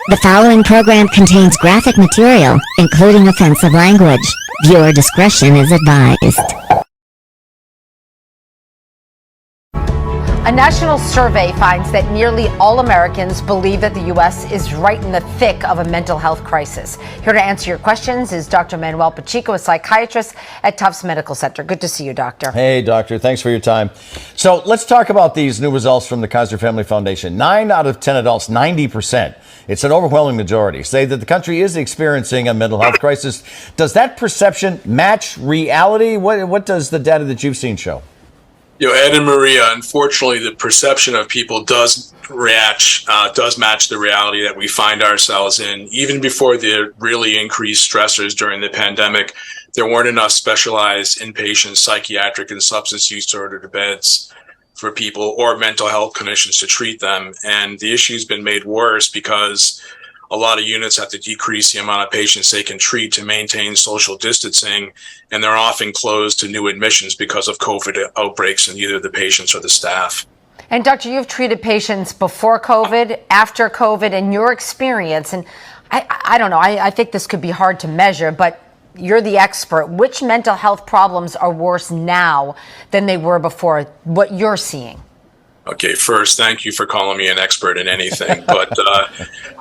The following program contains graphic material, including offensive language. Viewer discretion is advised. A national survey finds that nearly all Americans believe that the U.S. is right in the thick of a mental health crisis. Here to answer your questions is Dr. Manuel Pacheco, a psychiatrist at Tufts Medical Center. Good to see you, doctor. Hey, doctor. Thanks for your time. So let's talk about these new results from the Kaiser Family Foundation. 9 out of 10 adults, 90%, it's an overwhelming majority, say that the country is experiencing a mental health crisis. Does that perception match reality? What does the data that you've seen show? Ed and Maria, unfortunately, the perception of people does match the reality that we find ourselves in. Even before the really increased stressors during the pandemic, there weren't enough specialized inpatient psychiatric and substance use disorder beds for people or mental health clinicians to treat them. And the issue's been made worse because a lot of units have to decrease the amount of patients they can treat to maintain social distancing, and they're often closed to new admissions because of COVID outbreaks in either the patients or the staff. And doctor, you've treated patients before COVID, after COVID, in your experience, and I don't know, I think this could be hard to measure, but you're the expert. Which mental health problems are worse now than they were before, what you're seeing? Okay, first, thank you for calling me an expert in anything. But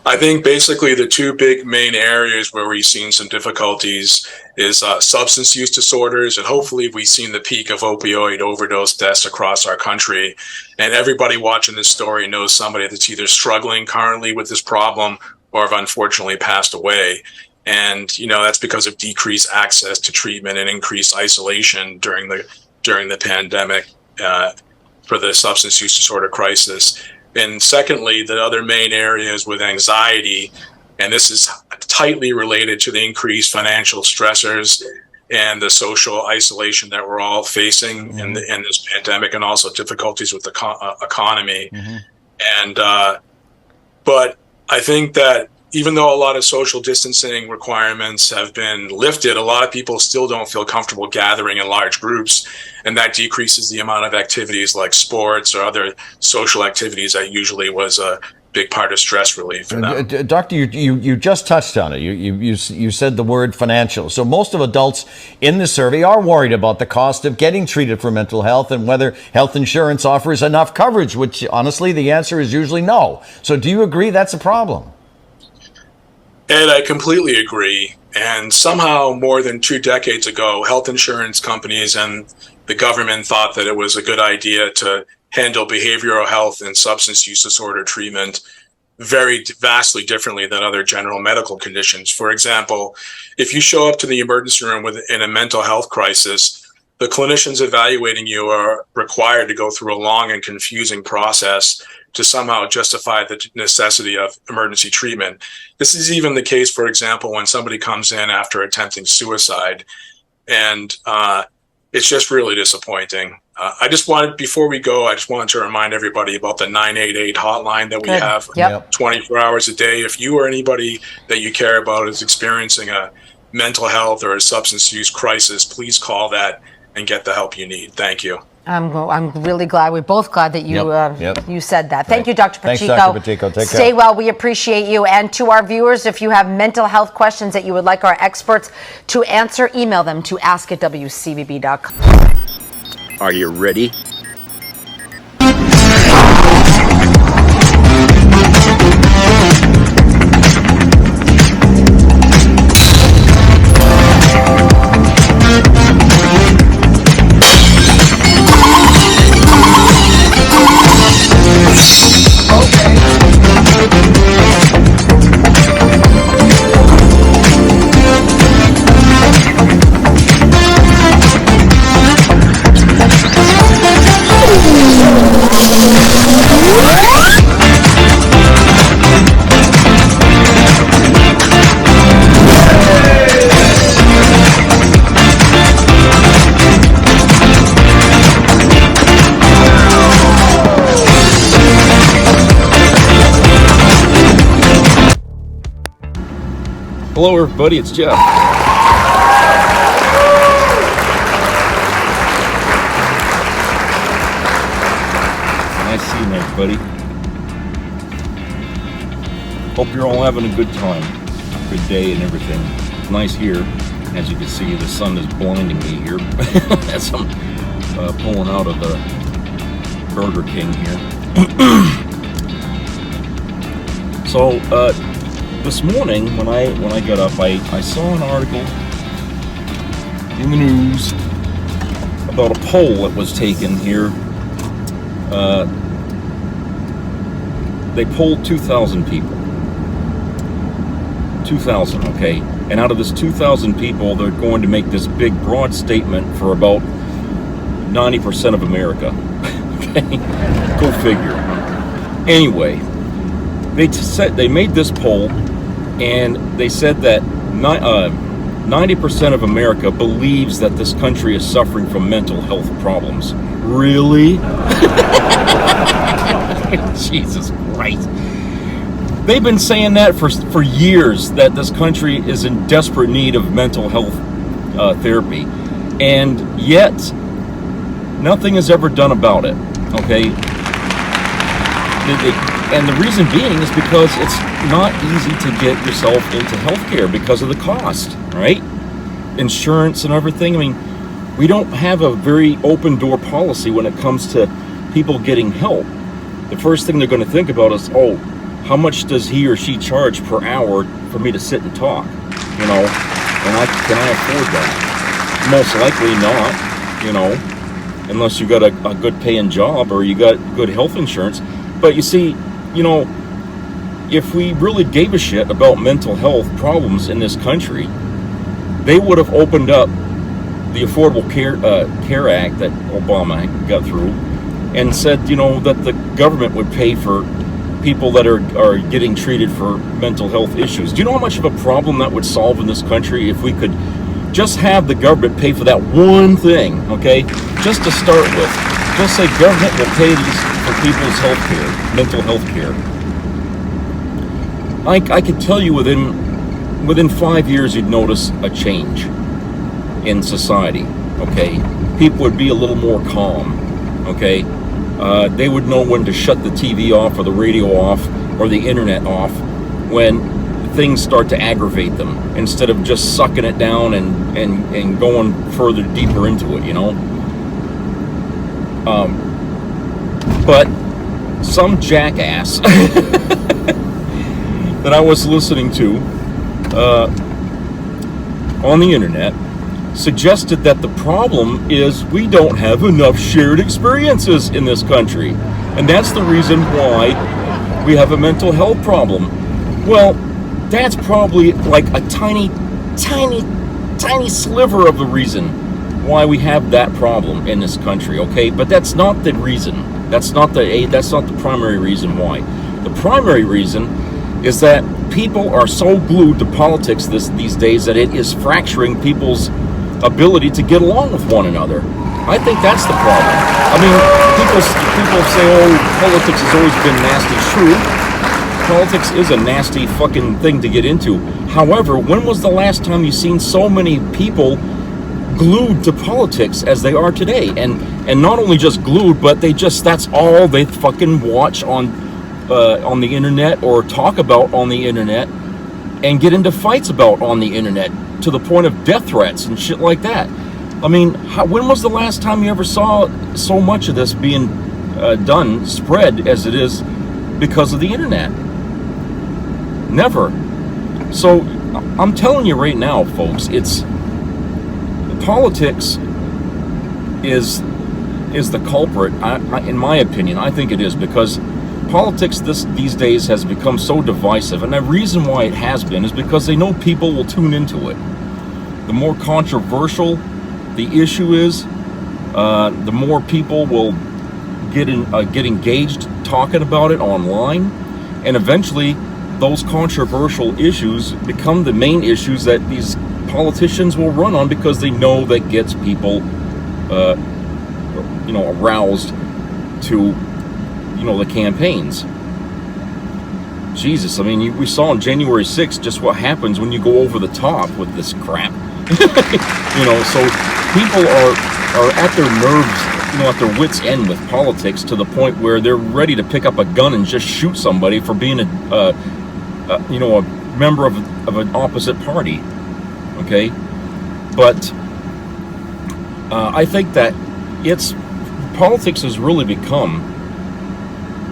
I think basically the two big main areas where we've seen some difficulties is substance use disorders, and hopefully we've seen the peak of opioid overdose deaths across our country. And everybody watching this story knows somebody that's either struggling currently with this problem or have unfortunately passed away. And, that's because of decreased access to treatment and increased isolation during the pandemic. For the substance use disorder crisis. And secondly, the other main areas with anxiety, and this is tightly related to the increased financial stressors and the social isolation that we're all facing in this pandemic, and also difficulties with the economy. And but I think that even though a lot of social distancing requirements have been lifted, a lot of people still don't feel comfortable gathering in large groups, and that decreases the amount of activities like sports or other social activities that usually was a big part of stress relief for them. Doctor, you just touched on it. You said the word financial. So most of adults in the survey are worried about the cost of getting treated for mental health and whether health insurance offers enough coverage, which honestly the answer is usually no. So do you agree that's a problem? Ed, I completely agree. And somehow more than 2 decades ago, health insurance companies and the government thought that it was a good idea to handle behavioral health and substance use disorder treatment very vastly differently than other general medical conditions. For example, if you show up to the emergency room in a mental health crisis, the clinicians evaluating you are required to go through a long and confusing process to somehow justify the necessity of emergency treatment. This is even the case, for example, when somebody comes in after attempting suicide, and it's just really disappointing. Before we go, I just wanted to remind everybody about the 988 hotline that we have 24 hours a day. If you or anybody that you care about is experiencing a mental health or a substance use crisis, please call that and get the help you need. Thank you. I'm really glad. We're both glad that you said that. Thank you, Dr. Pacheco. Thanks, Dr. Pacheco. Take care. Stay well. We appreciate you. And to our viewers, if you have mental health questions that you would like our experts to answer, email them to ask@wcbb.com. Are you ready? Hello everybody, it's Jeff. Nice seeing everybody. Hope you're all having a good time, good day and everything. It's nice here. As you can see, the sun is blinding me here as I'm pulling out of the Burger King here. So this morning when I got up, I saw an article in the news about a poll that was taken here. They polled 2,000 people. 2,000, okay? And out of this 2,000 people, they're going to make this big, broad statement for about 90% of America. Okay? Go figure. Anyway, they made this poll, and they said that 90% of America believes that this country is suffering from mental health problems. Really? Jesus Christ. They've been saying that for years, that this country is in desperate need of mental health therapy. And yet, nothing is ever done about it, okay? And the reason being is because it's not easy to get yourself into healthcare because of the cost, right? Insurance and everything. I mean, we don't have a very open door policy when it comes to people getting help. The first thing they're going to think about is, oh, how much does he or she charge per hour for me to sit and talk? You know, and can I afford that? Most likely not, you know, unless you got a good paying job or you got good health insurance. But you see, you know, if we really gave a shit about mental health problems in this country, they would have opened up the Affordable Care Act that Obama got through and said, you know, that the government would pay for people that are getting treated for mental health issues. Do you know how much of a problem that would solve in this country if we could just have the government pay for that one thing, okay? Just to start with. Just say government will pay these for people's health care, mental health care. I could tell you within 5 years you'd notice a change in society, okay? People would be a little more calm, okay? They would know when to shut the TV off or the radio off or the internet off when things start to aggravate them, instead of just sucking it down and going further deeper into it, you know? But some jackass that I was listening to on the internet suggested that the problem is we don't have enough shared experiences in this country. And that's the reason why we have a mental health problem. Well, that's probably like a tiny sliver of the reason why we have that problem in this country, okay? But that's not the reason. That's not the primary reason why. The primary reason is that people are so glued to politics these days that it is fracturing people's ability to get along with one another. I think that's the problem. I mean, people say, oh, politics has always been nasty. True. Politics is a nasty fucking thing to get into. However, when was the last time you seen so many people glued to politics as they are today? And not only just glued, but that's all they fucking watch on the internet or talk about on the internet and get into fights about on the internet, to the point of death threats and shit like that. I mean, when was the last time you ever saw so much of this being spread as it is because of the internet? Never. So I'm telling you right now, folks, it's politics is the culprit. In my opinion, I think it is, because politics these days has become so divisive, and the reason why it has been is because they know people will tune into it. The more controversial the issue is, the more people will get engaged talking about it online, and eventually those controversial issues become the main issues that these politicians will run on, because they know that gets people aroused to the campaigns. Jesus, I mean, we saw on January 6th just what happens when you go over the top with this crap. So people are at their nerves, at their wits' end with politics, to the point where they're ready to pick up a gun and just shoot somebody for being a a member of an opposite party. Okay, but I think that politics has really become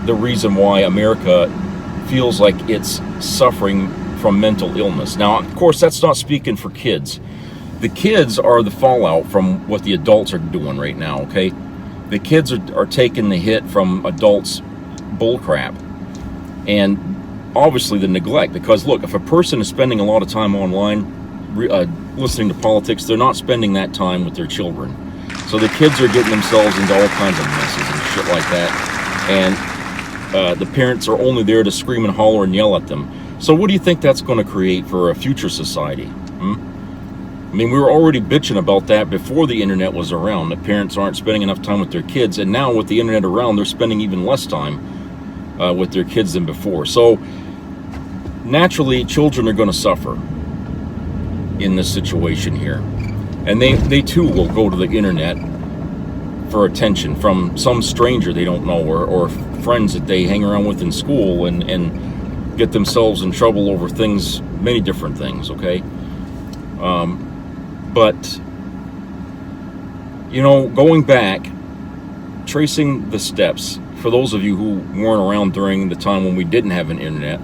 the reason why America feels like it's suffering from mental illness. Now, of course, that's not speaking for kids. The kids are the fallout from what the adults are doing right now, okay? The kids are taking the hit from adults' bullcrap. And obviously the neglect, because look, if a person is spending a lot of time online listening to politics, they're not spending that time with their children. So the kids are getting themselves into all kinds of messes and shit like that. And the parents are only there to scream and holler and yell at them. So what do you think that's going to create for a future society? I mean, we were already bitching about that before the internet was around. The parents aren't spending enough time with their kids, and now with the internet around, they're spending even less time with their kids than before. So naturally, children are going to suffer in this situation here. And they too will go to the internet for attention from some stranger they don't know, or friends that they hang around with in school, and get themselves in trouble over things, many different things, okay? But, going back, tracing the steps, for those of you who weren't around during the time when we didn't have an internet,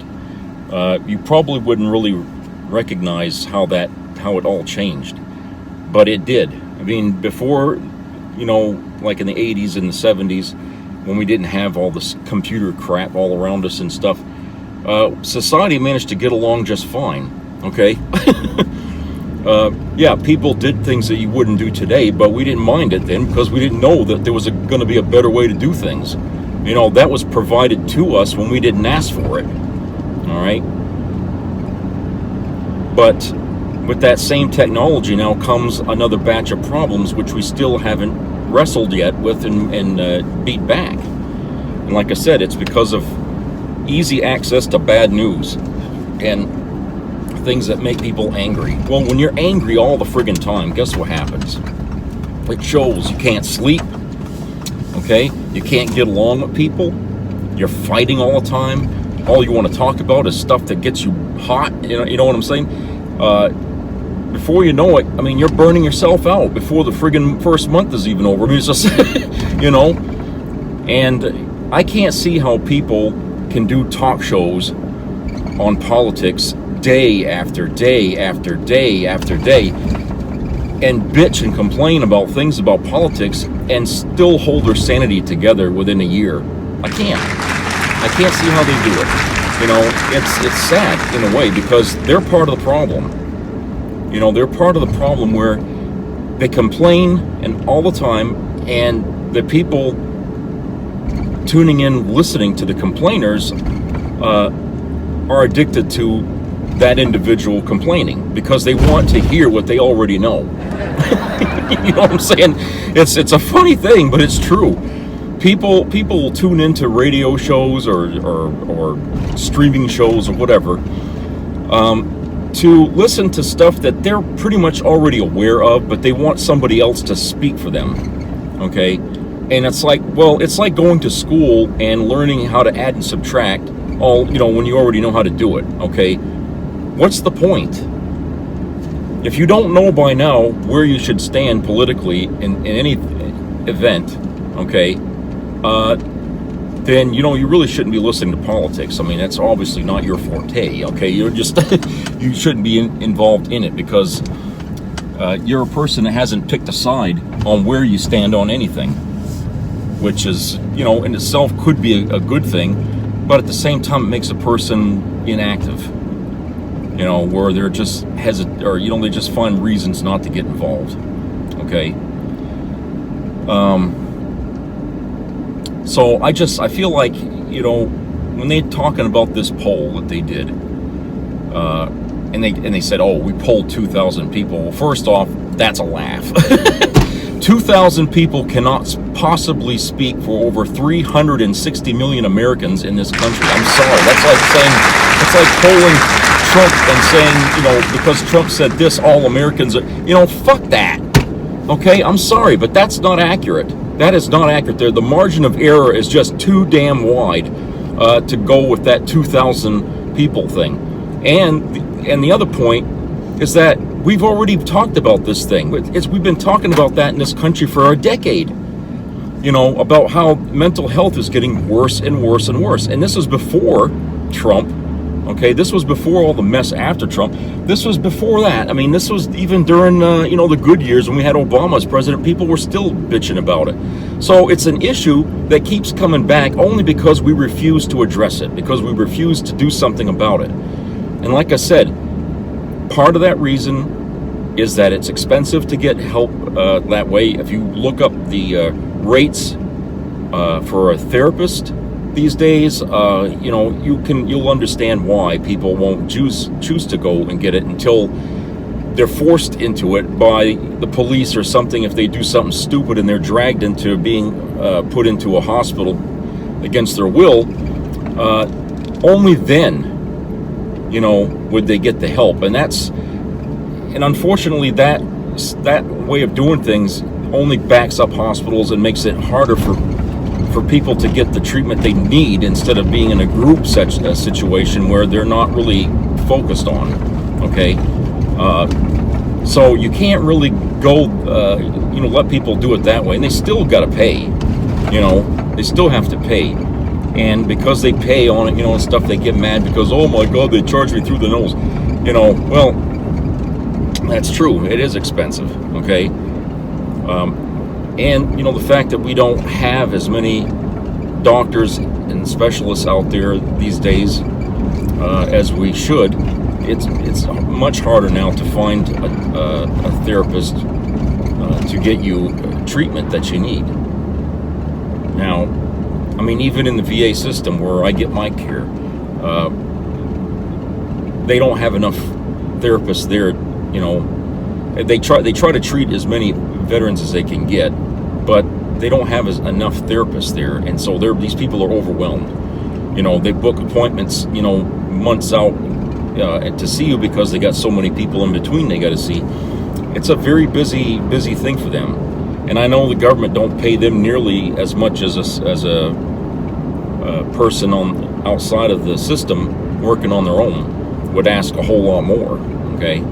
you probably wouldn't really recognize how it all changed. But it did. I mean, before, like in the 80s and the 70s, when we didn't have all this computer crap all around us and stuff, society managed to get along just fine, okay? Yeah, people did things that you wouldn't do today, but we didn't mind it then because we didn't know that there was going to be a better way to do things. That was provided to us when we didn't ask for it, all right? But with that same technology now comes another batch of problems which we still haven't wrestled yet with and beat back. And like I said, it's because of easy access to bad news and things that make people angry. Well, when you're angry all the friggin' time, guess what happens? It shows. You can't sleep, okay? You can't get along with people. You're fighting all the time. All you want to talk about is stuff that gets you hot. You know what I'm saying? Before you know it, I mean, you're burning yourself out before the friggin' first month is even over. I mean, it's just, and I can't see how people can do talk shows on politics day after day after day after day and bitch and complain about things about politics and still hold their sanity together within a year. I can't see how they do it. It's sad in a way because they're part of the problem. They're part of the problem where they complain and all the time, and the people tuning in, listening to the complainers, are addicted to that individual complaining because they want to hear what they already know. You know what I'm saying? It's a funny thing, but it's true. People will tune into radio shows or streaming shows or whatever, to listen to stuff that they're pretty much already aware of, but they want somebody else to speak for them, okay? And it's like going to school and learning how to add and subtract when you already know how to do it, okay? What's the point? If you don't know by now where you should stand politically in any event, okay, then you really shouldn't be listening to politics. I mean, that's obviously not your forte, okay? You're just you shouldn't be involved in it because you're a person that hasn't picked a side on where you stand on anything, which is, in itself could be a good thing, but at the same time it makes a person inactive, where they're just hesitant, or they just find reasons not to get involved, okay? So I feel like, when they're talking about this poll that they did, and they said, oh, we polled 2,000 people. Well, first off, that's a laugh. 2,000 people cannot possibly speak for over 360 million Americans in this country. I'm sorry. That's like polling Trump and saying, because Trump said this, all Americans are, fuck that. Okay, I'm sorry, but that's not accurate. That is not accurate there. The margin of error is just too damn wide to go with that 2,000 people thing. And the other point is that we've already talked about this thing. We've been talking about that in this country for a decade. About how mental health is getting worse and worse and worse. And this was before Trump. Okay, this was before all the mess after Trump. This was before that. I mean, this was even during, the good years when we had Obama as president. People were still bitching about it. So it's an issue that keeps coming back only because we refuse to address it, because we refuse to do something about it. And like I said, part of that reason is that it's expensive to get help that way. If you look up the rates for a therapist these days, you'll understand why people won't choose to go and get it until they're forced into it by the police or something. If they do something stupid and they're dragged into being put into a hospital against their will, only then, would they get the help. And unfortunately, that way of doing things only backs up hospitals and makes it harder for people to get the treatment they need, instead of being in a group situation where they're not really focused on. Okay, so you can't really go, let people do it that way, and they still got to pay. They still have to pay, and because they pay on it, and stuff, they get mad because, oh my God, they charge me through the nose. Well, that's true. It is expensive. Okay. And the fact that we don't have as many doctors and specialists out there these days as we should, it's much harder now to find a therapist to get you treatment that you need. Now, I mean, even in the VA system where I get my care, they don't have enough therapists there. They try to treat as many veterans as they can get, but they don't have enough therapists there, and so these people are overwhelmed. They book appointments, months out to see you because they got so many people in between they got to see. It's a very busy thing for them, and I know the government don't pay them nearly as much as a person on outside of the system working on their own would ask a whole lot more. Okay.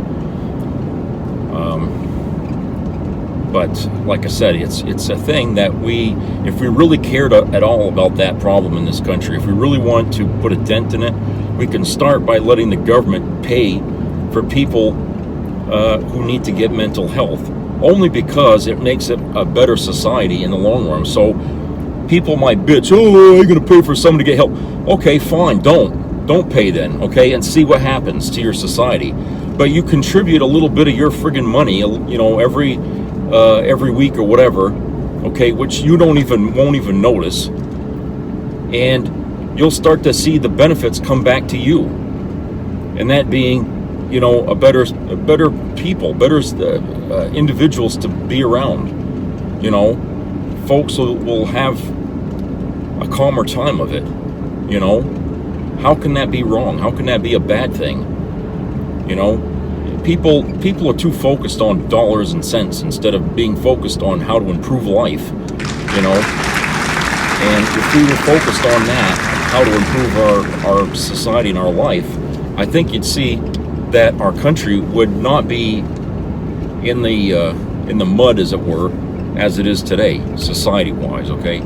But like I said, it's a thing that if we really cared at all about that problem in this country, if we really want to put a dent in it, we can start by letting the government pay for people who need to get mental health, only because it makes it a better society in the long run. So people might bitch, oh, you're going to pay for someone to get help. Okay, fine, don't pay then, okay, and see what happens to your society. But you contribute a little bit of your friggin' money, every week or whatever, okay, which you won't even notice, and you'll start to see the benefits come back to you, and that being, a better people, better individuals to be around. Folks will have a calmer time of it. How can that be wrong? How can that be a bad thing? People are too focused on dollars and cents instead of being focused on how to improve life, And if we were focused on that, how to improve our society and our life, I think you'd see that our country would not be in the mud, as it were, as it is today, society-wise. Okay.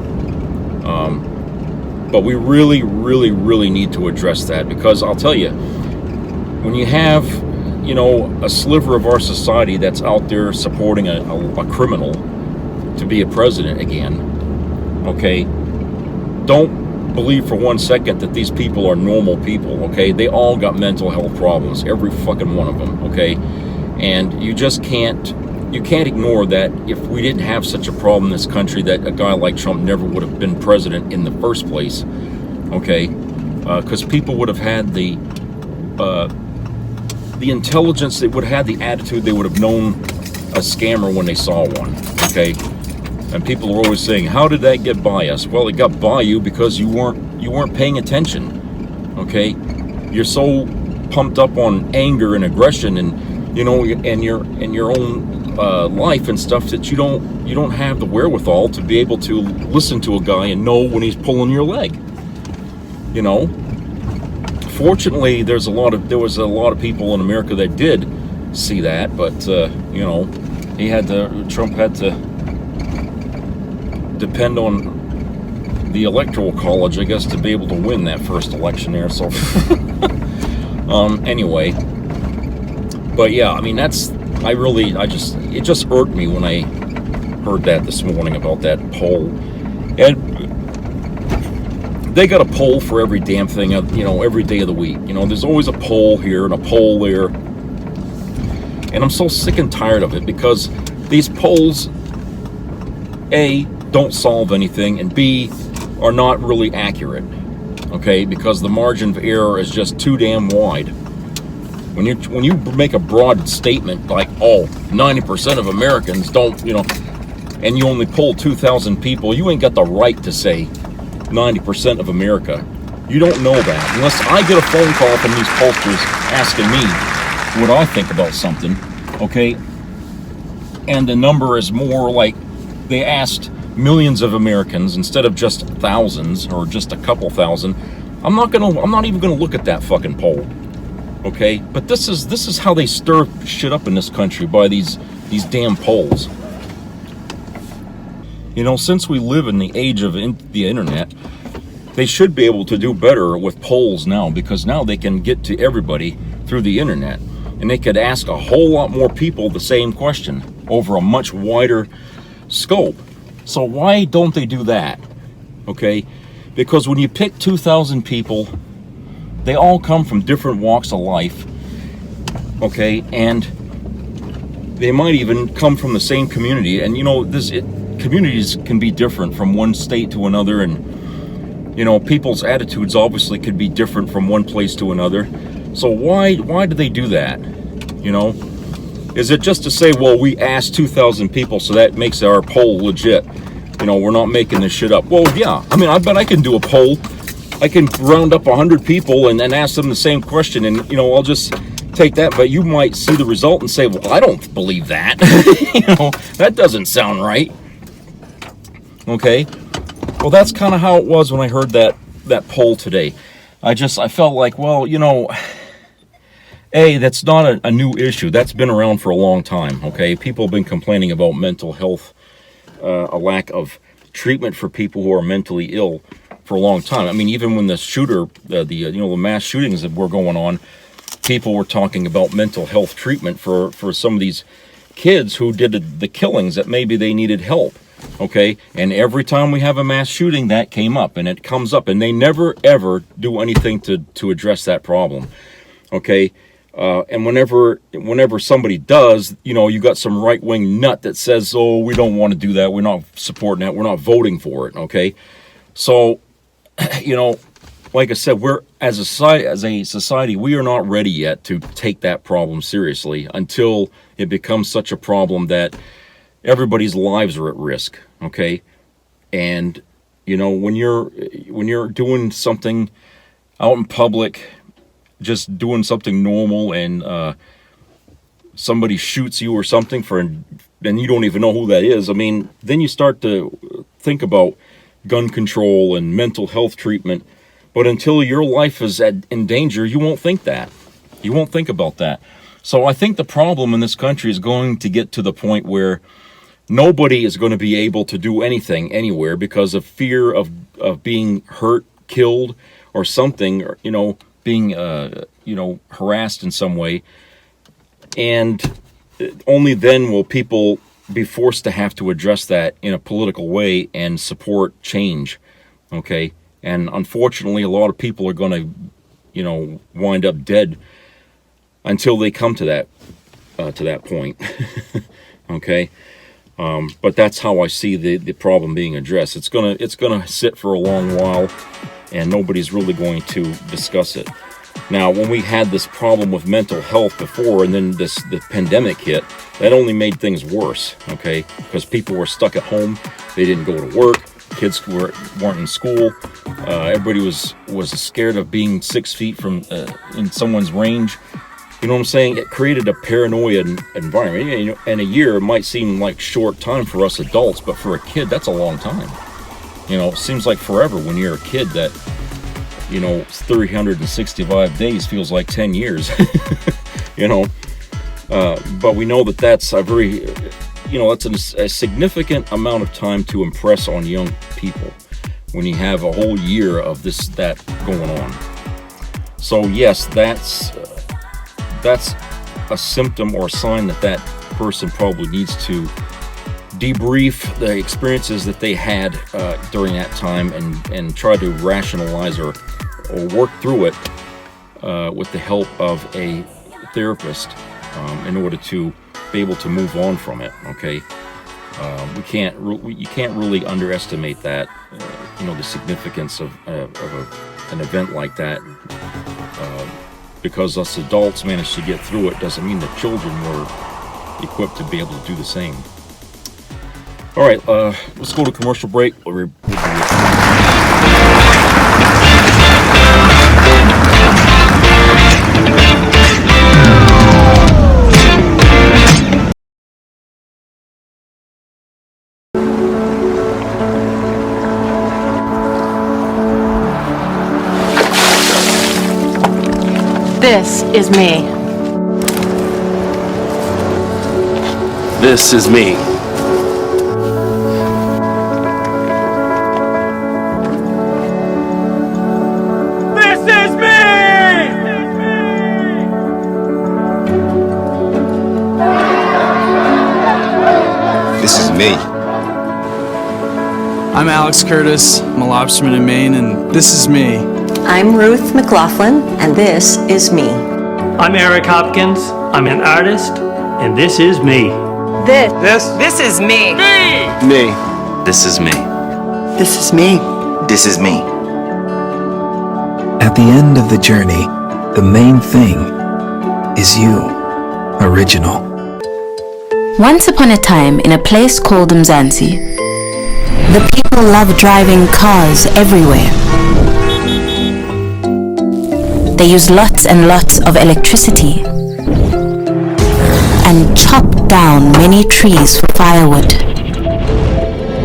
But we really, really, really need to address that, because I'll tell you, when you have a sliver of our society that's out there supporting a criminal to be a president again, okay, don't believe for 1 second that these people are normal people, okay? They all got mental health problems, every fucking one of them, okay? And you can't ignore that. If we didn't have such a problem in this country, that a guy like Trump never would have been president in the first place, okay? Because people would have had the intelligence, they would have had the attitude, they would have known a scammer when they saw one, okay? And people are always saying, how did that get by us? Well, it got by you because you weren't paying attention, okay? You're so pumped up on anger and aggression and your own life and stuff that you don't have the wherewithal to be able to listen to a guy and know when he's pulling your leg. Unfortunately, there was a lot of people in America that did see that, but Trump had to depend on the electoral college, I guess, to be able to win that first election there. So anyway, but yeah, I mean, it just irked me when I heard that this morning about that poll. And they got a poll for every damn thing, every day of the week. There's always a poll here and a poll there. And I'm so sick and tired of it, because these polls, A, don't solve anything, and B, are not really accurate. Okay, because the margin of error is just too damn wide. When you make a broad statement like, 90% of Americans don't, and you only poll 2,000 people, you ain't got the right to say 90% of America. You don't know that unless I get a phone call from these pollsters asking me what I think about something, okay? And the number is more like they asked millions of Americans instead of just thousands or just a couple thousand. I'm not even gonna look at that fucking poll, okay? But this is how they stir shit up in this country, by these damn polls. Since we live in the age of the internet, they should be able to do better with polls now, because now they can get to everybody through the internet, and they could ask a whole lot more people the same question over a much wider scope. So why don't they do that? Okay, because when you pick 2,000 people, they all come from different walks of life, okay, and they might even come from the same community. And communities can be different from one state to another, and people's attitudes obviously could be different from one place to another. So why do they do that? Is it just to say, well, we asked 2,000 people, so that makes our poll legit? We're not making this shit up. Well, yeah. I mean, I bet I can do a poll. I can round up 100 people and ask them the same question, and I'll just take that. But you might see the result and say, well, I don't believe that. That doesn't sound right. Okay. Well, that's kind of how it was when I heard that poll today. I felt like, well, that's not a new issue. That's been around for a long time, okay? People have been complaining about mental health, a lack of treatment for people who are mentally ill for a long time. I mean, even when the shooter, the mass shootings that were going on, people were talking about mental health treatment for some of these kids who did the killings, that maybe they needed help, okay? And every time we have a mass shooting, that came up, and it comes up, and they never, ever do anything to address that problem, okay? And whenever somebody does, you got some right-wing nut that says, oh, we don't want to do that, we're not supporting that, we're not voting for it, okay? So, like I said, we're as a society, we are not ready yet to take that problem seriously until it becomes such a problem that everybody's lives are at risk, okay? And, when you're doing something out in public, just doing something normal, and somebody shoots you or something and you don't even know who that is, I mean, then you start to think about gun control and mental health treatment. But until your life is in danger, you won't think that. You won't think about that. So I think the problem in this country is going to get to the point where nobody is going to be able to do anything anywhere because of fear of being hurt, killed, or something, or, being, harassed in some way. And only then will people be forced to have to address that in a political way and support change, okay? And unfortunately, a lot of people are going to, wind up dead until they come to that point, okay? But that's how I see the problem being addressed. It's gonna sit for a long while, and nobody's really going to discuss it. Now, when we had this problem with mental health before, and then the pandemic hit, that only made things worse, okay? Because people were stuck at home, they didn't go to work, kids weren't in school, everybody was scared of being 6 feet from in someone's range. You know what I'm saying? It created a paranoia environment. And a year might seem like short time for us adults, but for a kid, that's a long time. It seems like forever when you're a kid that 365 days feels like 10 years, but we know that that's a very, that's a significant amount of time to impress on young people when you have a whole year of that going on. So yes, that's a symptom or a sign that person probably needs to debrief the experiences that they had during that time and try to rationalize or work through it with the help of a therapist in order to be able to move on from it. Okay, you can't really underestimate that. The significance of an event like that. Because us adults managed to get through it doesn't mean that children were equipped to be able to do the same. All right, let's go to commercial break. We'll be right This is me. This is me. This is me. I'm Alex Curtis. I'm a lobsterman in Maine, and this is me. I'm Ruth McLaughlin, and this is me. I'm Eric Hopkins. I'm an artist, and this is me. This is me. Me. This is me. This is me. This is me. At the end of the journey, the main thing is you. Original. Once upon a time, in a place called Mzansi, the people loved driving cars everywhere. They used lots and lots of electricity and chopped down many trees for firewood.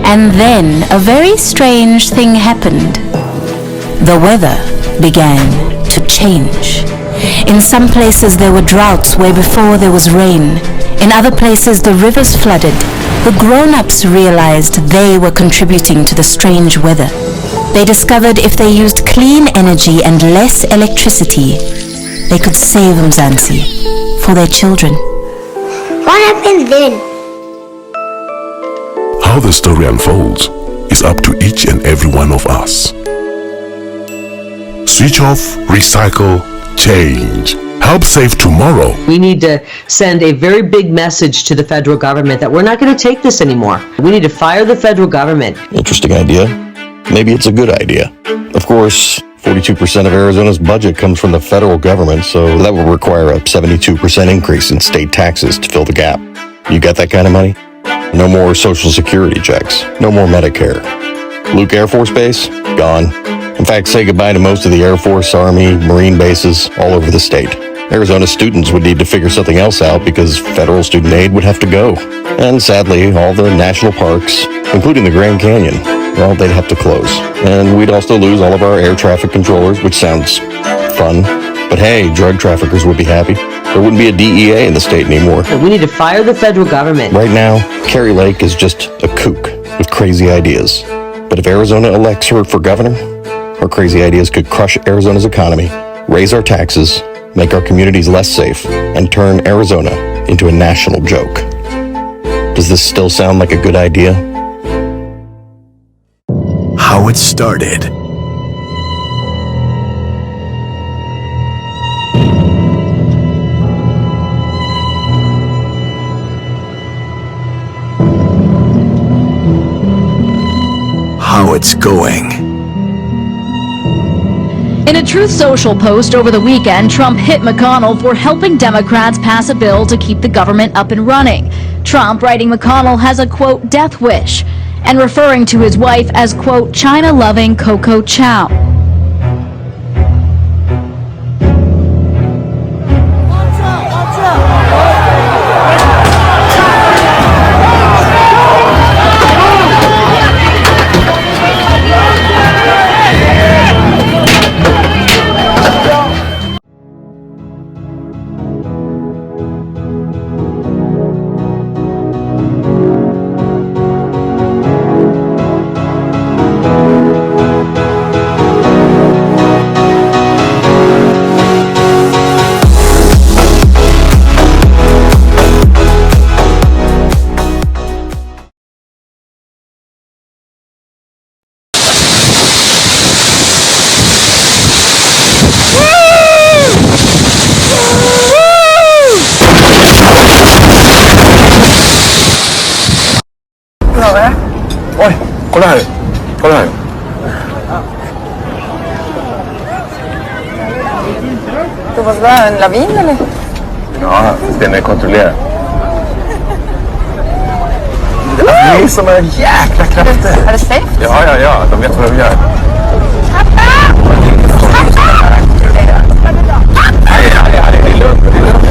And then a very strange thing happened. The weather began to change. In some places there were droughts where before there was rain. In other places the rivers flooded. The grown-ups realized they were contributing to the strange weather. They discovered if they used clean energy and less electricity, they could save Mzansi for their children. What happened then? How the story unfolds is up to each and every one of us. Switch off, recycle, change. Help save tomorrow. We need to send a very big message to the federal government that we're not going to take this anymore. We need to fire the federal government. Interesting idea. Maybe it's a good idea. Of course, 42% of Arizona's budget comes from the federal government, so that would require a 72% increase in state taxes to fill the gap. You got that kind of money? No more Social Security checks. No more Medicare. Luke Air Force Base? Gone. In fact, say goodbye to most of the Air Force, Army, Marine bases all over the state. Arizona students would need to figure something else out because federal student aid would have to go. And sadly, all the national parks, including the Grand Canyon, well, they'd have to close. And we'd also lose all of our air traffic controllers, which sounds fun. But hey, drug traffickers would be happy. There wouldn't be a DEA in the state anymore. We need to fire the federal government. Right now, Carrie Lake is just a kook with crazy ideas. But if Arizona elects her for governor, her crazy ideas could crush Arizona's economy, raise our taxes, make our communities less safe, and turn Arizona into a national joke. Does this still sound like a good idea? How it started. How it's going. In a Truth Social post over the weekend, Trump hit McConnell for helping Democrats pass a bill to keep the government up and running. Trump writing McConnell has a, quote, death wish, and referring to his wife as, quote, China-loving Coco Chow. Kolla här. Kolla här. Thomas, var det en lavin eller? Ja, den är kontrollerad. Det är såna jäkla krafter. Är det safe? Ja. De vet vad de gör. Det är lugnt.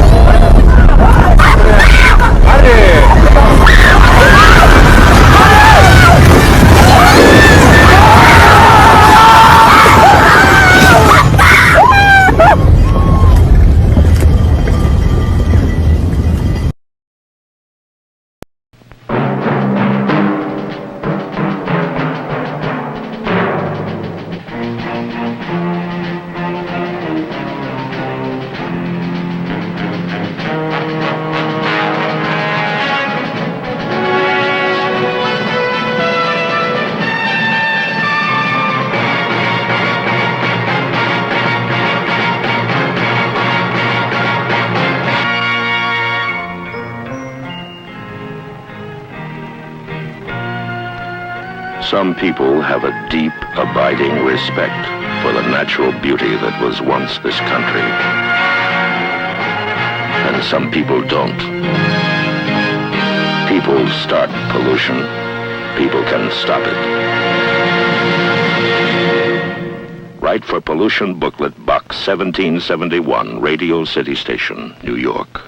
Some people have a deep, abiding respect for the natural beauty that was once this country. And some people don't. People start pollution. People can stop it. Write for Pollution Booklet Box 1771, Radio City Station, New York.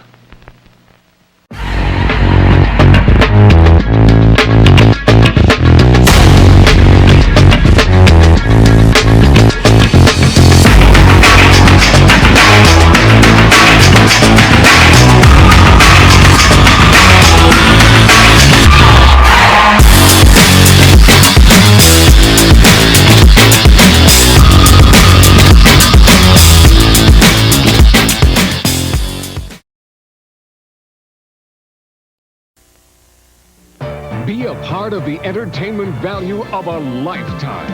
Be a part of the entertainment value of a lifetime.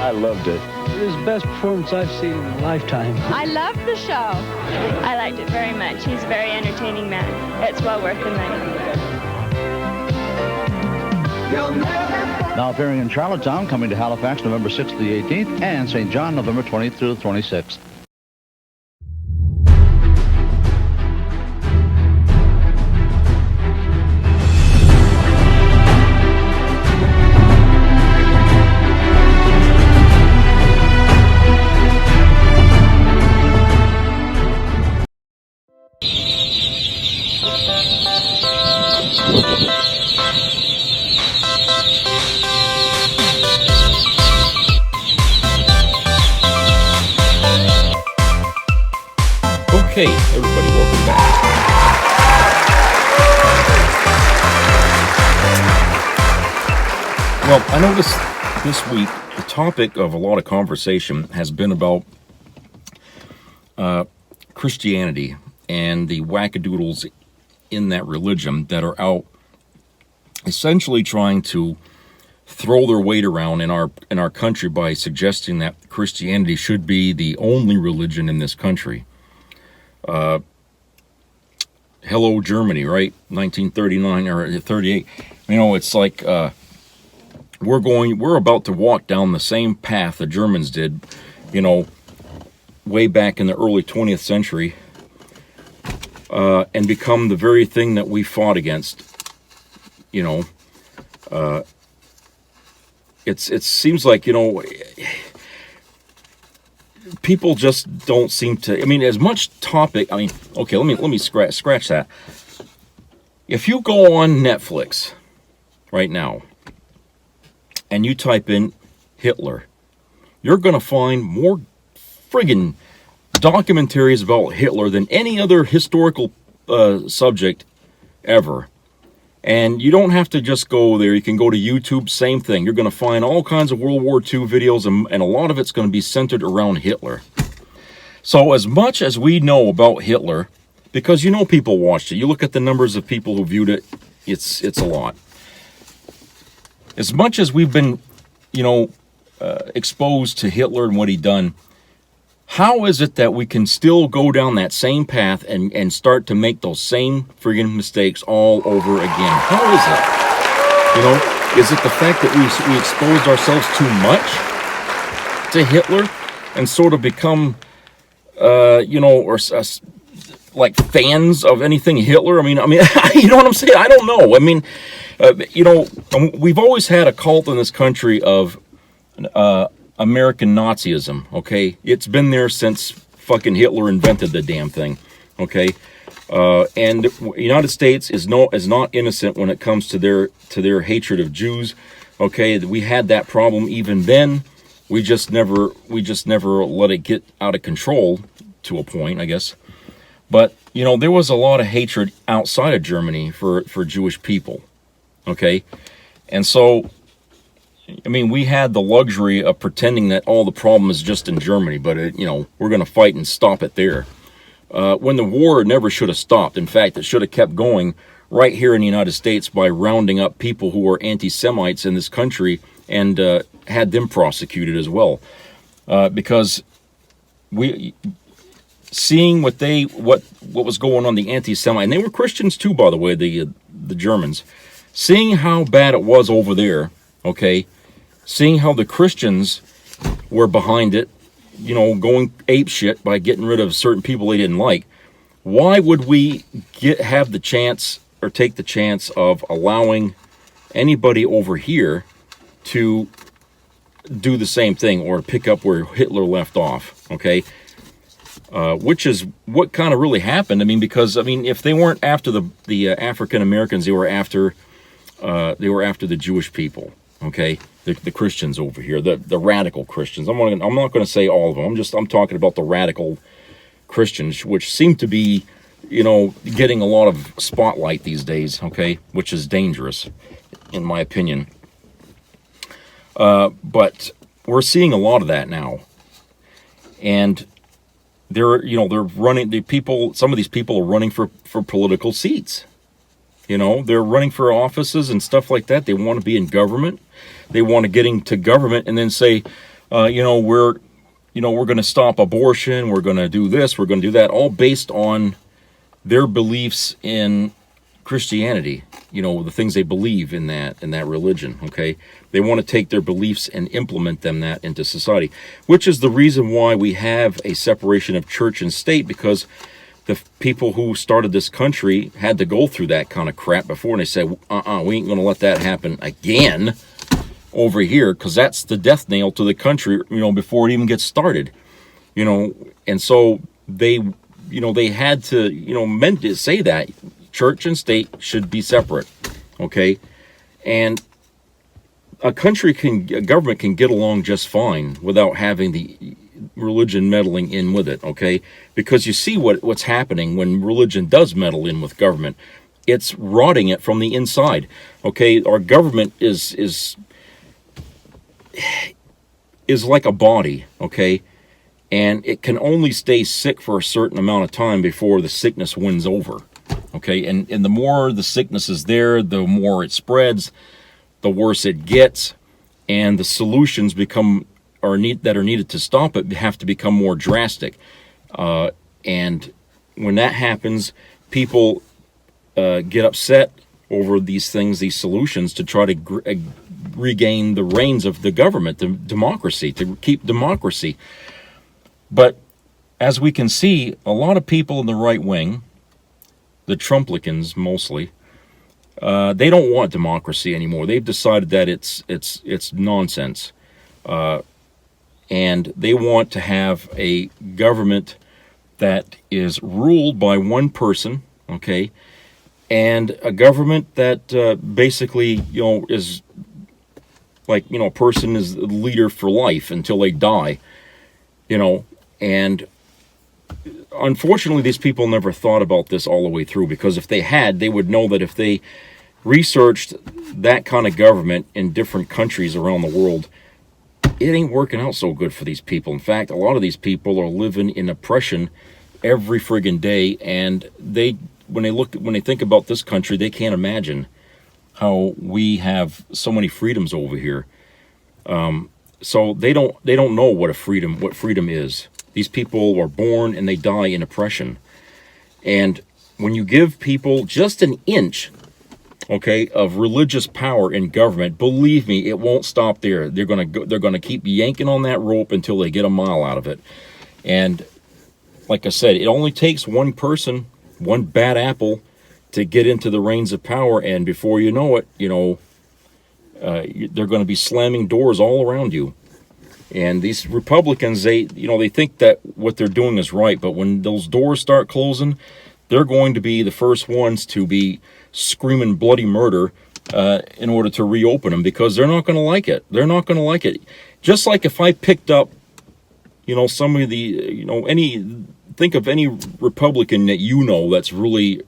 I loved it. It was the best performance I've seen in a lifetime. I loved the show. I liked it very much. He's a very entertaining man. It's well worth the money. Now appearing in Charlottetown, coming to Halifax November 6th to the 18th, and St. John November 20th through the 26th. Okay, everybody, welcome back. Well, I noticed this week the topic of a lot of conversation has been about Christianity and the wackadoodles in that religion that are out essentially trying to throw their weight around in our country by suggesting that Christianity should be the only religion in this country. Hello Germany, right? 1939 or 38. You know, it's like we're about to walk down the same path the Germans did, you know, way back in the early 20th century, and become the very thing that we fought against. You know, it seems like, you know, people just don't seem to. I mean, as much topic. I mean, okay, let me scratch that. If you go on Netflix right now and you type in Hitler, you're gonna find more friggin' documentaries about Hitler than any other historical subject ever. And you don't have to just go there. You can go to YouTube, same thing. You're going to find all kinds of World War II videos, and a lot of it's going to be centered around Hitler. So as much as we know about Hitler, because you know people watched it, you look at the numbers of people who viewed it, it's a lot. As much as we've been, you know, exposed to Hitler and what he done, How is it that we can still go down that same path and start to make those same friggin' mistakes all over again? How is it? You know, is it the fact that we exposed ourselves too much to Hitler and sort of become, you know, or like fans of anything Hitler? I mean, you know what I'm saying? I don't know. I mean, you know, we've always had a cult in this country of American Nazism, okay? It's been there since fucking Hitler invented the damn thing, okay? And the United States is not innocent when it comes to their hatred of Jews, okay? We had that problem even then. We just never let it get out of control to a point, I guess. But, you know, there was a lot of hatred outside of Germany for Jewish people, okay? And so, I mean, we had the luxury of pretending that all the problem is just in Germany, but, you know, we're going to fight and stop it there. When the war never should have stopped. In fact, it should have kept going right here in the United States by rounding up people who were anti-Semites in this country and had them prosecuted as well. Because seeing what was going on, the anti-Semite, and they were Christians too, by the way, the Germans, seeing how bad it was over there, okay, seeing how the Christians were behind it, you know, going apeshit by getting rid of certain people they didn't like, why would we have the chance or take the chance of allowing anybody over here to do the same thing or pick up where Hitler left off, okay? Which is what kind of really happened. I mean, because, I mean, if they weren't after the African Americans, they were after the Jewish people, okay? The Christians over here, the radical Christians. I'm not going to say all of them. I'm talking about the radical Christians, which seem to be, you know, getting a lot of spotlight these days, okay? Which is dangerous, in my opinion. But we're seeing a lot of that now, and they're running. Some of these people are running for political seats. You know, they're running for offices and stuff like that. They want to be in government. They want to get into government and then say, we're going to stop abortion. We're going to do this. We're going to do that. All based on their beliefs in Christianity. You know, the things they believe in that religion. Okay, they want to take their beliefs and implement them into society, which is the reason why we have a separation of church and state, because the people who started this country had to go through that kind of crap before, and they said, we ain't going to let that happen again over here, because that's the death nail to the country, you know, before it even gets started, you know. And so they had to, you know, meant to say that church and state should be separate, okay? And a government can get along just fine without having the religion meddling in with it, okay? Because you see what's happening when religion does meddle in with government. It's rotting it from the inside, okay? Our government is like a body, okay? And it can only stay sick for a certain amount of time before the sickness wins over, okay? And the more the sickness is there, the more it spreads, the worse it gets, and the solutions that are needed to stop it have to become more drastic. And when that happens, people get upset over these things, these solutions, to try to regain the reins of the government, the democracy, to keep democracy. But as we can see, a lot of people in the right wing, the Trumplicans mostly, they don't want democracy anymore. They've decided that it's nonsense. And they want to have a government that is ruled by one person, okay, and a government that basically, you know, is like, you know, a person is the leader for life until they die, you know. And unfortunately, these people never thought about this all the way through, because if they had, they would know that if they researched that kind of government in different countries around the world, it ain't working out so good for these people. In fact, a lot of these people are living in oppression every friggin' day, and when they think about this country, they can't imagine how we have so many freedoms over here. So they don't know what freedom is. These people are born and they die in oppression. And when you give people just an inch, okay, of religious power in government, believe me, it won't stop there. They're gonna keep yanking on that rope until they get a mile out of it. And like I said, it only takes one person, one bad apple, to get into the reins of power, and before you know it, they're going to be slamming doors all around you. And these Republicans, they think that what they're doing is right, but when those doors start closing, they're going to be the first ones to be screaming bloody murder in order to reopen them, because they're not going to like it. They're not going to like it. Just like if I picked up, some of the, think of any Republican that that's really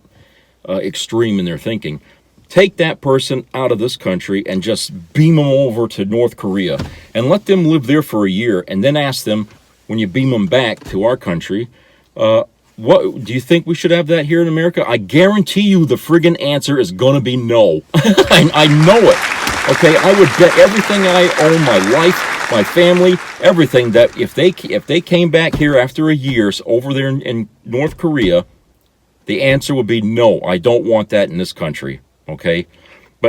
extreme in their thinking. Take that person out of this country and just beam them over to North Korea and let them live there for a year, and then ask them, when you beam them back to our country, what do you think we should have that here in America? I guarantee you the friggin' answer is gonna be no. I know it. Okay, I would bet everything I own, my life, my family, everything, that if they came back here after a year over there in North Korea, the answer would be no. I don't want that in this country. Okay,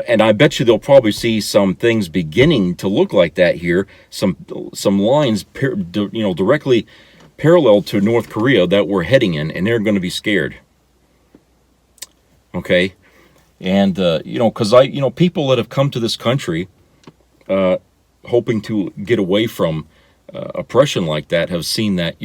and I bet you they'll probably see some things beginning to look like that here. Some lines, directly parallel to North Korea that we're heading in, and they're going to be scared. Okay, and because people that have come to this country, hoping to get away from oppression like that, have seen that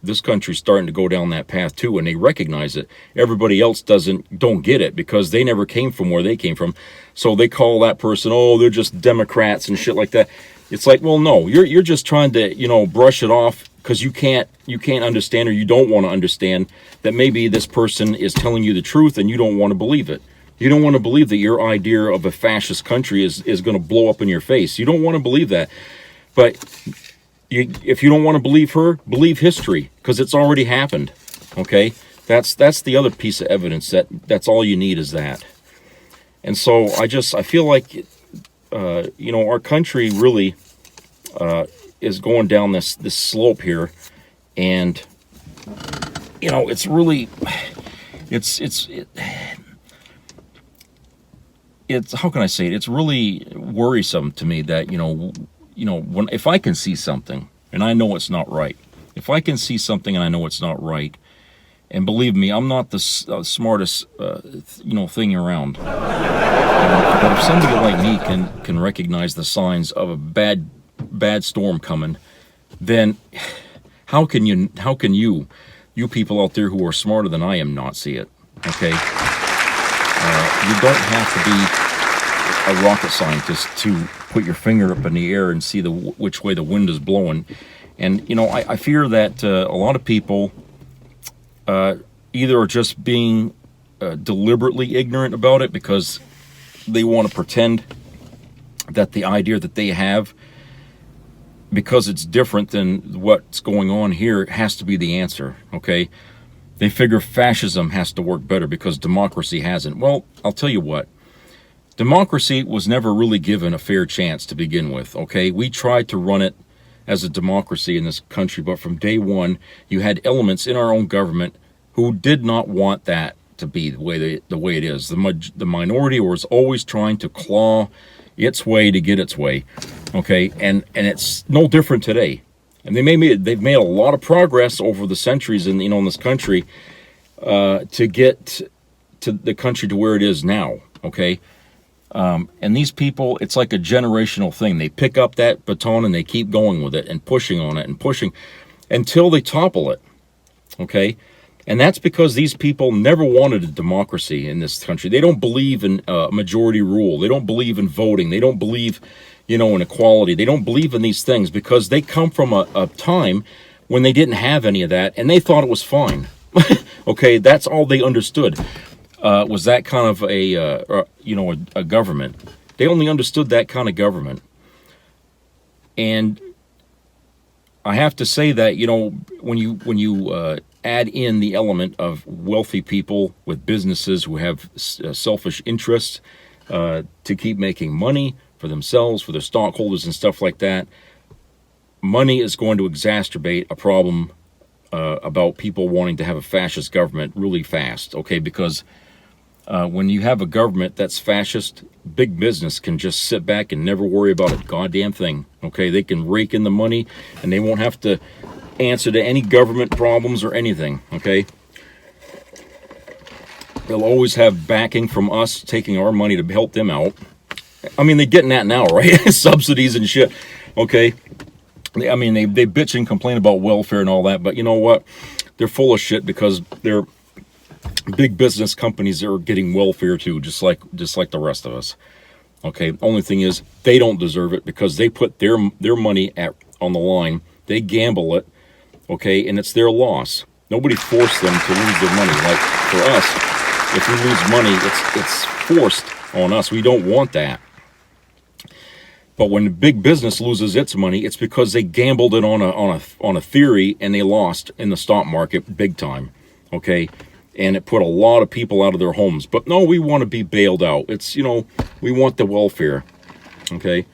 this country's starting to go down that path too, and they recognize it. Everybody else don't get it, because they never came from where they came from, so they call that person, oh, they're just Democrats and shit like that. It's like, well, no, you're just trying to brush it off because you can't understand, or you don't want to understand that maybe this person is telling you the truth and you don't want to believe it. You don't want to believe that your idea of a fascist country is going to blow up in your face. You don't want to believe that. But if you don't want to believe her, believe history, because it's already happened. Okay, that's the other piece of evidence. That's all you need is that. And so I feel like our country really is going down this slope here, and it's really it's how can I say it? It's really worrisome to me that if I can see something and I know it's not right, if I can see something and I know it's not right, and believe me, I'm not the smartest thing around, but if somebody like me can recognize the signs of a bad storm coming, then how can you people out there who are smarter than I am not see it? Okay, you don't have to be a rocket scientist to put your finger up in the air and see which way the wind is blowing. And I fear that a lot of people either are just being deliberately ignorant about it, because they want to pretend that the idea that they have, because it's different than what's going on here, has to be the answer. Okay, they figure fascism has to work better because democracy hasn't. Well, I'll tell you what. Democracy was never really given a fair chance to begin with, okay? We tried to run it as a democracy in this country, but from day one, you had elements in our own government who did not want that to be the way it is. The minority was always trying to claw its way to get its way, okay? And it's no different today. And they've made a lot of progress over the centuries in this country to get to the country to where it is now, okay? And these people, it's like a generational thing. They pick up that baton and they keep going with it and pushing on it and pushing until they topple it, okay? And that's because these people never wanted a democracy in this country. They don't believe in majority rule. They don't believe in voting. They don't believe, in equality. They don't believe in these things because they come from a time when they didn't have any of that, and they thought it was fine. Okay, that's all they understood. Was that kind of a government. They only understood that kind of government. And I have to say that, when you add in the element of wealthy people with businesses who have selfish interests to keep making money for themselves, for their stockholders and stuff like that, money is going to exacerbate a problem about people wanting to have a fascist government really fast, okay? Because when you have a government that's fascist, big business can just sit back and never worry about a goddamn thing, okay? They can rake in the money, and they won't have to answer to any government problems or anything, okay? They'll always have backing from us, taking our money to help them out. I mean, they're getting that now, right? Subsidies and shit, okay? I mean, they bitch and complain about welfare and all that, but you know what? They're full of shit because they're big business companies that are getting welfare too, just like the rest of us. Okay, only thing is they don't deserve it because they put their money on the line. They gamble it, okay, and it's their loss. Nobody forced them to lose their money. Like for us, if we lose money, it's forced on us. We don't want that. But when big business loses its money, it's because they gambled it on a theory and they lost in the stock market big time. Okay, and it put a lot of people out of their homes. But no, we want to be bailed out. It's, you know, we want the welfare. Okay.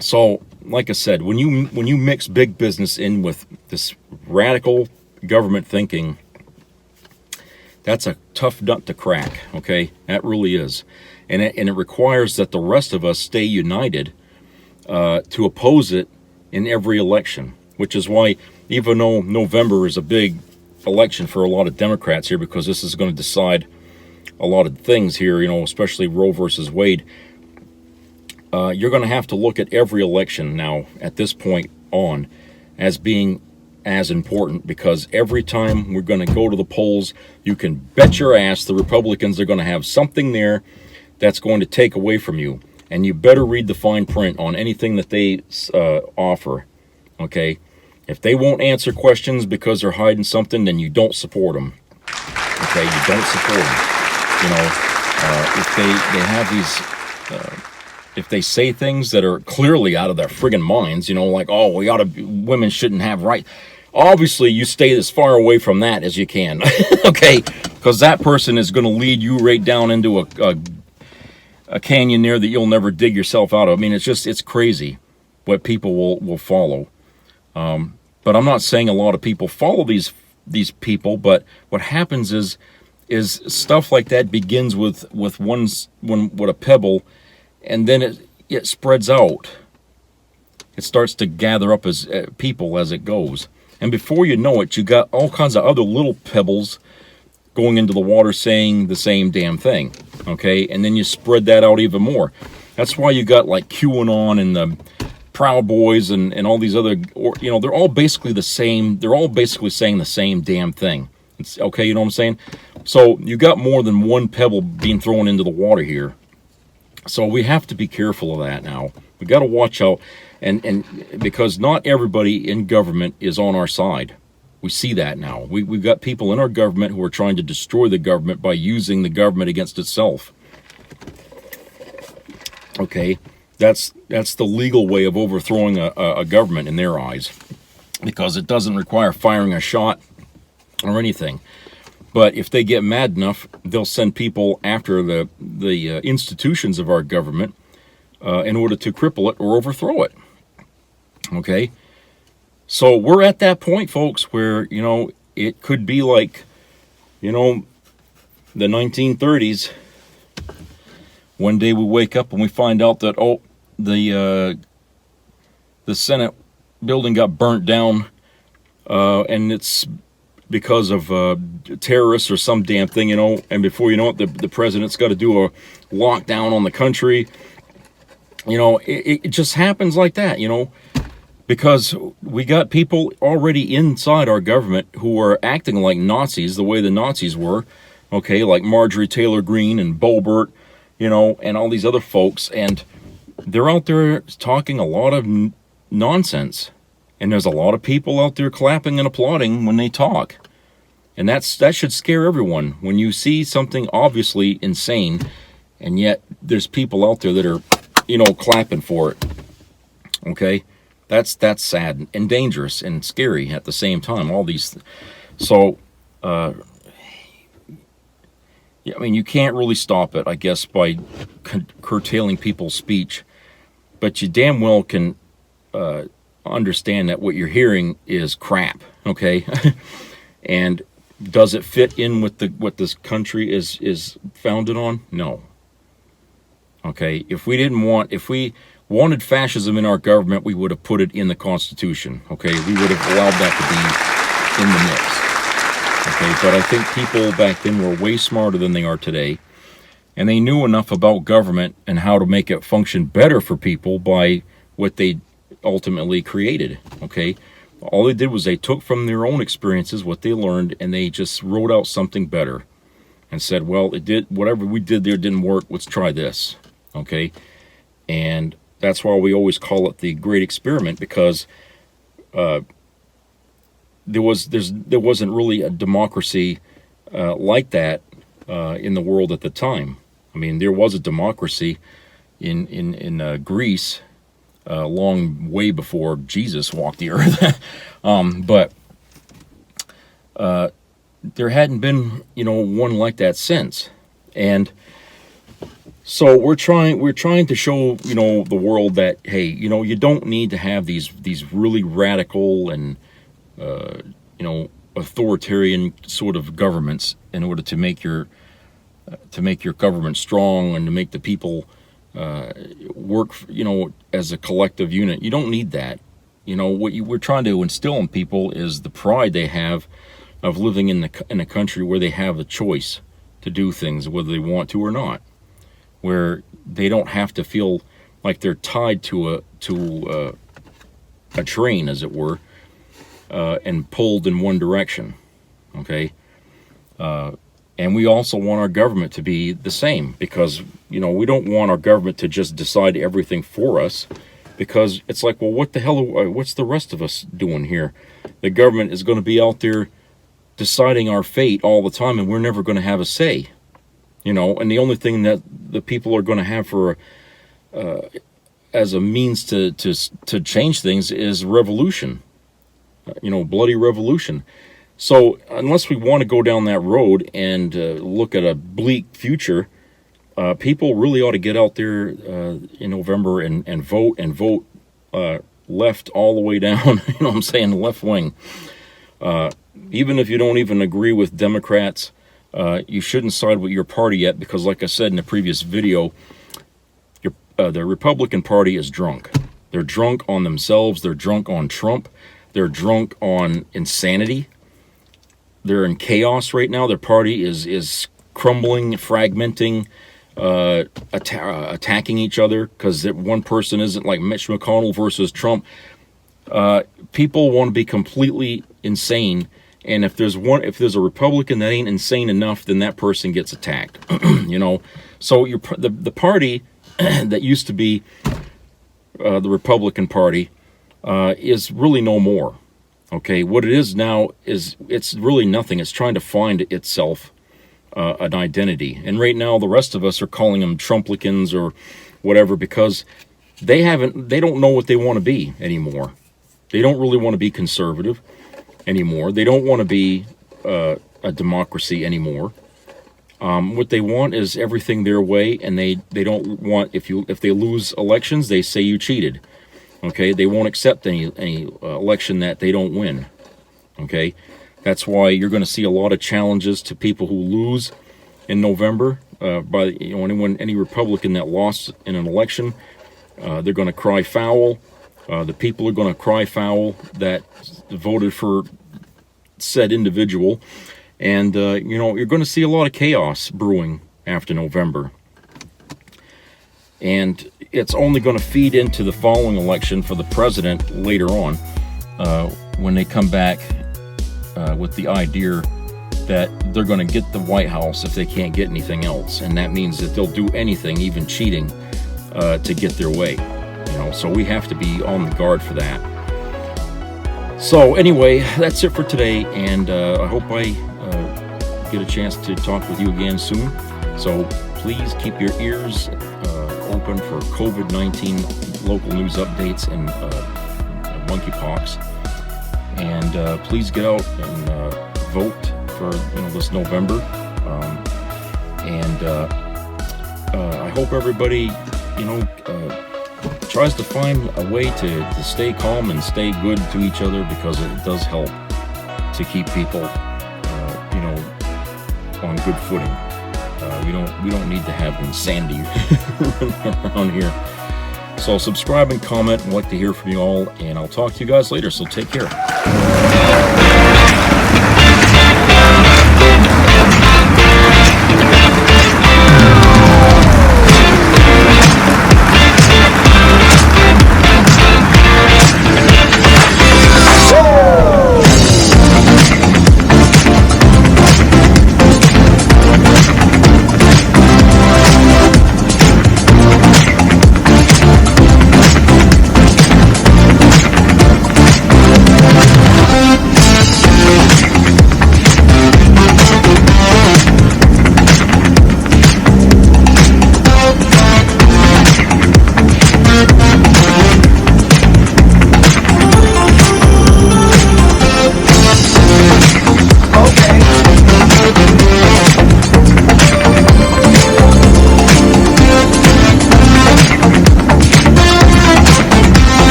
So, like I said, when you mix big business in with this radical government thinking, that's a tough nut to crack. Okay, that really is. And it requires that the rest of us stay united to oppose it in every election, which is why, even though November is a big election for a lot of Democrats here, because this is going to decide a lot of things here, you know, especially Roe versus Wade, you're going to have to look at every election now, at this point on, as being as important, because every time we're going to go to the polls, you can bet your ass the Republicans are going to have something there that's going to take away from you. And you better read the fine print on anything that they offer, okay? If they won't answer questions because they're hiding something, then you don't support them, okay? You don't support them. You know, if they have these, if they say things that are clearly out of their friggin' minds, you know, like, oh, women shouldn't have rights. Obviously, you stay as far away from that as you can, okay? Because that person is going to lead you right down into a canyon there that you'll never dig yourself out of. I mean, it's crazy what people will follow. But I'm not saying a lot of people follow these people, but what happens is stuff like that begins with a pebble, and then it spreads out. It starts to gather up as people as it goes. And before you know it, you got all kinds of other little pebbles going into the water saying the same damn thing, okay? And then you spread that out even more. That's why you got like QAnon and the Proud Boys and all these other, you know, they're all basically the same. They're all basically saying the same damn thing. It's, okay, you know what I'm saying? So you got more than one pebble being thrown into the water here. So we have to be careful of that now. We got to watch out, and because not everybody in government is on our side. We see that now. We've got people in our government who are trying to destroy the government by using the government against itself. Okay, that's the legal way of overthrowing a government in their eyes, because it doesn't require firing a shot or anything. But if they get mad enough, they'll send people after the institutions of our government in order to cripple it or overthrow it. Okay? So we're at that point, folks, where, you know, it could be like, you know, the 1930s. One day we wake up and we find out that, oh, the Senate building got burnt down, and it's because of terrorists or some damn thing, you know, and before you know it, the president's got to do a lockdown on the country. You know, it just happens like that, you know, because we got people already inside our government who are acting like Nazis the way the Nazis were, okay, like Marjorie Taylor Greene and Boebert, you know, and all these other folks, and they're out there talking a lot of nonsense. And there's a lot of people out there clapping and applauding when they talk. And that should scare everyone. When you see something obviously insane, and yet there's people out there that are, you know, clapping for it. Okay? That's sad and dangerous and scary at the same time. All these. So, yeah, I mean, you can't really stop it, I guess, by curtailing people's speech. But you damn well can understand that what you're hearing is crap, okay? And does it fit in with what this country is founded on? No. Okay, if we wanted fascism in our government, we would have put it in the Constitution, okay? We would have allowed that to be in the mix, okay? But I think people back then were way smarter than they are today, and they knew enough about government and how to make it function better for people by what they ultimately created, okay? All they did was they took from their own experiences what they learned, and they just wrote out something better and said, well, whatever we did there didn't work, let's try this, okay? And that's why we always call it the Great Experiment, because there wasn't really a democracy like that in the world at the time. I mean, there was a democracy in Greece long way before Jesus walked the earth, but there hadn't been, one like that since. And so we're trying to show, the world that, hey, you don't need to have these really radical and, authoritarian sort of governments in order to make your government strong and to make the people work, as a collective unit. You don't need that. What we're trying to instill in people is the pride they have of living in a country where they have a choice to do things, whether they want to or not, where they don't have to feel like they're tied to a train, as it were, and pulled in one direction. Okay. And we also want our government to be the same, because, we don't want our government to just decide everything for us, because it's like, well, what the hell, what's the rest of us doing here? The government is going to be out there deciding our fate all the time, and we're never going to have a say, and the only thing that the people are going to have for, as a means to change things is revolution, bloody revolution. So unless we want to go down that road and look at a bleak future, people really ought to get out there in November and vote left all the way down, the left wing. Even if you don't even agree with Democrats, you shouldn't side with your party yet, because like I said in the previous video, the Republican Party is drunk. They're drunk on themselves. They're drunk on Trump. They're drunk on insanity. They're in chaos right now. Their party is crumbling, fragmenting, attacking each other, because one person isn't like Mitch McConnell versus Trump. People want to be completely insane, and if there's a Republican that ain't insane enough, then that person gets attacked. So the party that used to be the Republican Party is really no more. Okay, what it is now is it's really nothing. It's trying to find itself an identity. And right now the rest of us are calling them Trumplicans or whatever, because they don't know what they want to be anymore. They don't really want to be conservative anymore. They don't want to be a democracy anymore. What they want is everything their way, and they don't want, if they lose elections, they say you cheated. Okay, they won't accept any election that they don't win. Okay, that's why you're going to see a lot of challenges to people who lose in November. By any Republican that lost in an election, they're going to cry foul. The people are going to cry foul that voted for said individual, and you're going to see a lot of chaos brewing after November. And it's only going to feed into the following election for the president later on, when they come back with the idea that they're going to get the White House if they can't get anything else. And that means that they'll do anything, even cheating, to get their way. So we have to be on the guard for that. So anyway, that's it for today, and I hope I get a chance to talk with you again soon. So please keep your ears open for COVID-19 local news updates and monkeypox, and please get out and vote for this November, and I hope everybody tries to find a way to stay calm and stay good to each other, because it does help to keep people, on good footing. We don't need to have insanity around here. So subscribe and comment. I'd like to hear from you all, and I'll talk to you guys later. So take care.